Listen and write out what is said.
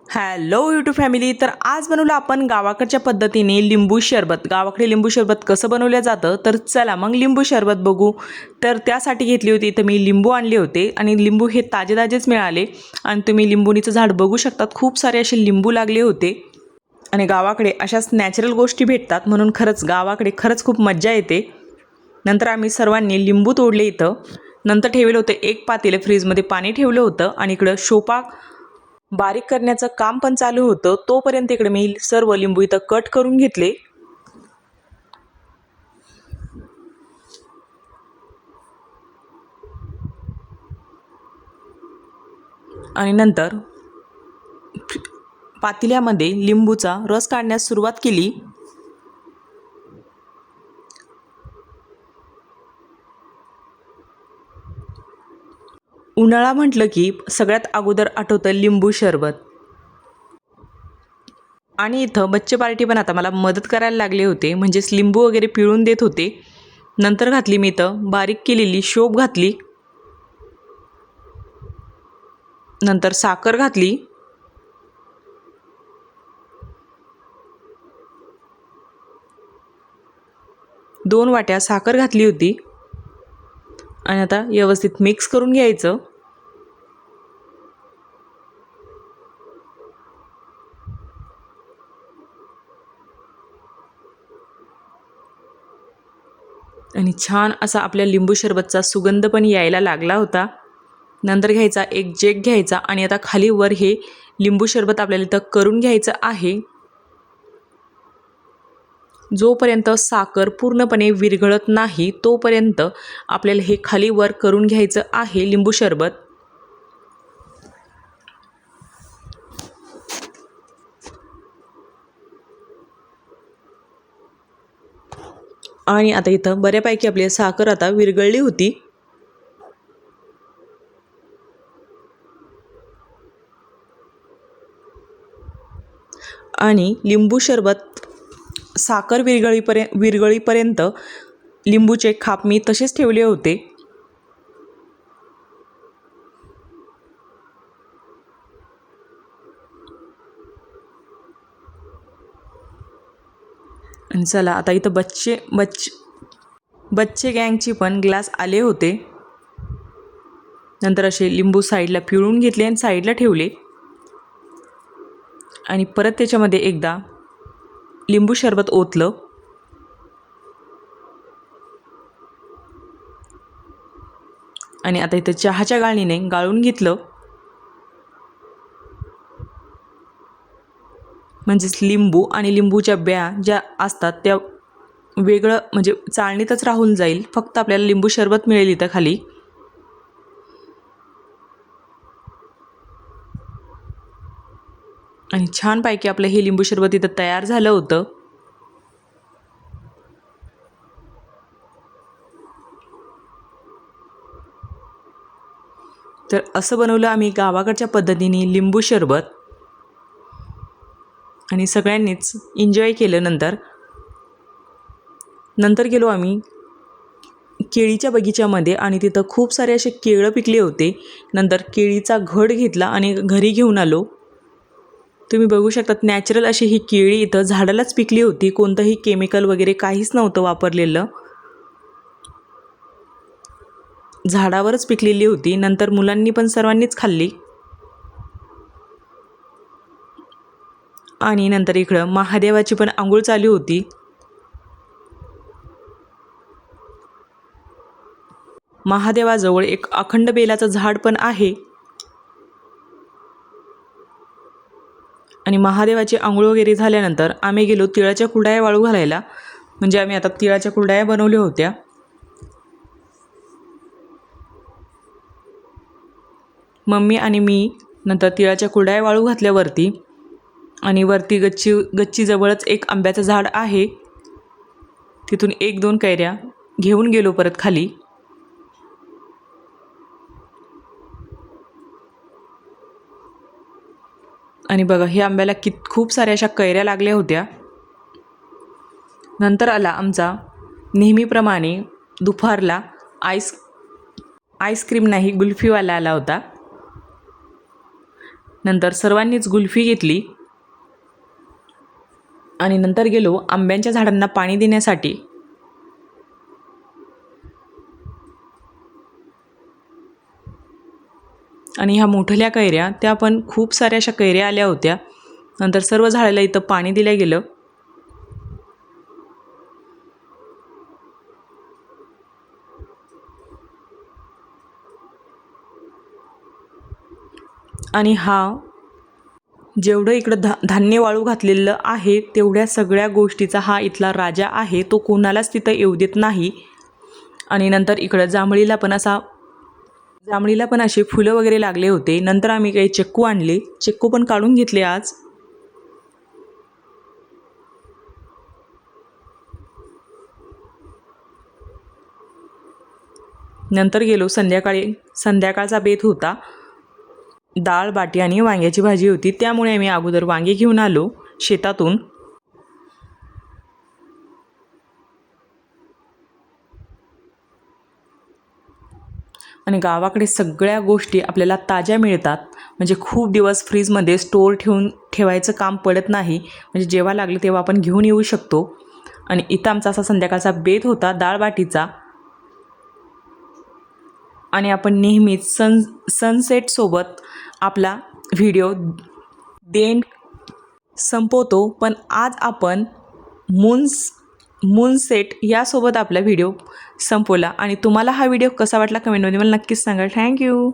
Hello YouTube family. तर आज बनवलं आपण गावाकडच्या पद्धतीने लिंबू सरबत. गावाकडे लिंबू सरबत कसं बनवलं जातं तर चला मग लिंबू सरबत बघू. तर त्यासाठी घेतली होती इथं मी लिंबू आणले होते आणि लिंबू हे ताजे ताजेच मिळाले आणि तुम्ही लिंबुनीचं झाड बघू शकतात. खूप सारे असे लिंबू लागले होते आणि गावाकडे अशाच नॅचरल गोष्टी भेटतात म्हणून खरंच गावाकडे खरंच खूप मज्जा येते. नंतर आम्ही सर्वांनी लिंबू तोडले इथं. नंतर ठेवलं होतं एक पातेलं, फ्रीजमध्ये पाणी ठेवलं होतं आणि इकडं शोपा बारीक करण्याचं काम पण चालू होतं. तोपर्यंत इकडे मी सर्व लिंबू इथं कट करून घेतले आणि नंतर पातेल्यामध्ये लिंबूचा रस काढण्यास सुरुवात केली. उन्हाळा म्हटलं की सगळ्यात अगोदर आठवतं लिंबू सरबत. आणि इथं बच्चे पार्टी पण आता मला मदत करायला लागले होते, म्हणजेच लिंबू वगैरे पिळून देत होते. नंतर घातली मी इथं बारीक केलेली शोप घातली. नंतर साखर घातली. दोन वाट्या साखर घातली होती आणि आता व्यवस्थित मिक्स करून घ्यायचं. आणि छान असा आपल्या लिंबू सरबतचा सुगंध पण यायला लागला होता. नंतर घ्यायचा एक जेक घ्यायचा आणि आता खाली वर हे लिंबू सरबत आपल्याला इथं करून घ्यायचं आहे. जोपर्यंत साखर पूर्णपणे विरघळत नाही तोपर्यंत आपल्याला हे खाली वर करून घ्यायचं आहे लिंबू सरबत. आणि आता इथं बऱ्यापैकी आपली साखर आता विरघळली होती. आणि लिंबू सरबत साखर विरघळीपर्यंत लिंबूचे खाप मी तसेच ठेवले होते. आणि चला आता इथं बच्चे गँगची पण ग्लास आले होते. नंतर असे लिंबू साईडला पिळून घेतले आणि साईडला ठेवले आणि परत त्याच्यामध्ये एकदा लिंबू सरबत ओतलं आणि आता इथं चहाच्या गाळणीने गाळून घेतलं. म्हणजेच लिंबू आणि लिंबूच्या ब्या ज्या असतात त्या वेगळं म्हणजे चाळणीतच राहून जाईल. फक्त आपल्याला लिंबू सरबत मिळेल इथं खाली. आणि छानपैकी आपलं हे लिंबू सरबत इथं तयार झालं होतं. तर असं बनवलं आम्ही गावाकडच्या पद्धतीने लिंबू सरबत आणि सगळ्यांनीच एन्जॉय केलं. नंतर गेलो आम्ही केळीच्या बगीच्यामध्ये आणि तिथं खूप सारे असे केळं पिकले होते. नंतर केळीचा घड घेतला आणि घरी घेऊन आलो. तुम्ही बघू शकतात नॅचरल अशी ही केळी इथं झाडालाच पिकली होती. कोणतंही केमिकल वगैरे काहीच नव्हतं वापरलेलं, झाडावरच पिकलेली होती. नंतर मुलांनी पण सर्वांनीच खाल्ली. आणि नंतर इकडं महादेवाची पण आंघोळ चालू होती. महादेवाजवळ एक अखंड बेलाचं झाड पण आहे. आणि महादेवाची आंघोळ वगैरे झाल्यानंतर आम्ही गेलो तिळाच्या कुरडया वाळू घालायला. म्हणजे आम्ही आता तिळाच्या कुरडया बनवल्या होत्या. मम्मी आणि मी नंतर तिळाच्या कुरडया वाळू घातल्यावरती आणि वरती गच्चीजवळच एक आंब्याचं झाड आहे, तिथून 1-2 कैऱ्या घेऊन गेलो परत खाली. आणि बघा हे आंब्याला खूप साऱ्या अशा कैऱ्या लागल्या होत्या. नंतर आला आमचा नेहमीप्रमाणे दुपारला आईस्क्रीम नाही गुल्फीवाला आला होता. नंतर सर्वांनीच गुल्फी घेतली आणि नंतर गेलो आंब्यांच्या झाडांना पाणी देण्यासाठी. आणि ह्या मोठल्या कैऱ्या त्या पण खूप साऱ्या अशा कैऱ्या आल्या होत्या. नंतर सर्व झाडाला इथं पाणी दिलं गेलं. आणि हा जेवढं इकडं धान्य वाळू घातलेलं आहे तेवढ्या सगळ्या गोष्टीचा हा इथला राजा आहे. तो कोणालाच तिथं येऊ देत नाही. आणि नंतर इकडं जांभळीला पण असे फुलं वगैरे लागले होते. नंतर आम्ही काही चिक्कू आणले, चिक्कू पण काढून घेतले आज. नंतर गेलो संध्याकाळचा बेत होता. डाळ बाटी आणि वांग्याची भाजी होती, त्यामुळे आम्ही अगोदर वांगे घेऊन आलो शेतातून. आणि गावाकडे सगळ्या गोष्टी आपल्याला ताज्या मिळतात, म्हणजे खूप दिवस फ्रीजमध्ये स्टोअर ठेवायचं काम पडत नाही. म्हणजे जेव्हा लागलं तेव्हा आपण घेऊन येऊ शकतो. आणि इथं आमचा असा संध्याकाळचा बेत होता डाळ बाटीचा. आणि आपण नेहमीच सनसेटसोबत आपला व्हिडिओ संपवतो, पण आज आपण मूनसेट यासोबत आपला व्हिडिओ संपवला. आणि तुम्हाला हा व्हिडिओ कसा वाटला कमेंटमध्ये मला नक्कीच सांगा. थँक्यू.